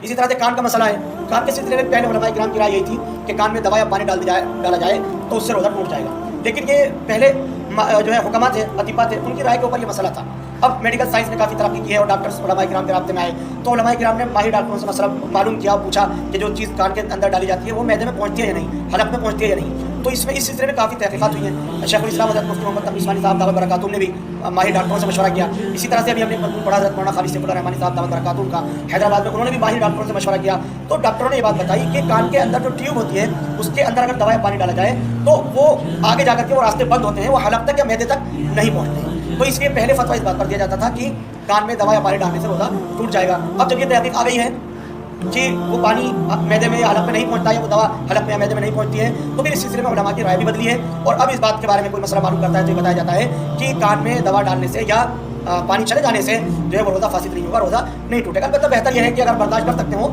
اسی طرح سے کان کا مسئلہ ہے، کان کے سلسلے میں پہلے علماء کرام کی رائے یہی تھی کہ کان میں دوا یا پانی ڈالا جائے تو اس سے روزہ ٹوٹ جائے گا، لیکن یہ پہلے جو ہے حکمات تھے، اطباء تھے، ان کی رائے کے اوپر یہ مسئلہ تھا۔ اب میڈیکل سائنس نے کافی ترقی کی ہے اور ڈاکٹرس علماء کرام کے رابطے میں آئے، تو علماء کرام نے ماہر ڈاکٹروں سے مسئلہ معلوم کیا، پوچھا کہ جو چیز کان کے اندر ڈالی جاتی ہے وہ معدے میں پہنچتی ہے یا نہیں، حلق میں پہنچتی ہے یا نہیں۔ تو اس سلسلے میں کافی تحقیقات ہوئی ہیں۔ شیخ الاسلام حضرت مفتی محمد تقی عثمانی صاحب دعوت برکاتہ نے بھی ماہر ڈاکٹروں سے مشورہ کیا۔ اسی طرح سے ابھی ہم نے مضمون پڑھا حضرت مولانا خالد سیف اللہ رحمانی صاحب دعوت برکاتہ کا حیدرآباد میں، انہوں نے بھی ماہر ڈاکٹروں سے مشورہ کیا۔ تو ڈاکٹروں نے یہ بات بتائی کہ کان کے اندر جو ٹیوب ہوتی ہے اس کے اندر اگر دوا یا پانی ڈالا جائے تو وہ آگے جا کر کے وہ راستے بند ہوتے ہیں، وہ حلق تک یا معدے تک نہیں پہنچتے ہیں۔ تو اس لیے پہلے فتویٰ اس بات پر دیا جاتا تھا کہ کان میں دوا یا پانی ڈالنے سے روزہ ٹوٹ جائے گا۔ اب جب یہ تحقیق آ گئی ہے کہ وہ پانی معدے میں یا حلق میں نہیں پہنچتا ہے، وہ دوا حلق میں یا معدے میں نہیں پہنچتی ہے، تو پھر اس سلسلے میں علماء کی رائے بھی بدلی ہے، اور اب اس بات کے بارے میں کوئی مسئلہ معلوم کرتا ہے تو یہ بتایا جاتا ہے کہ کان میں دوا ڈالنے سے یا پانی چلے جانے سے جو ہے وہ روزہ فاسد نہیں ہوگا، روزہ نہیں ٹوٹے گا۔ البتہ بہتر یہ ہے کہ اگر برداشت کر سکتے ہو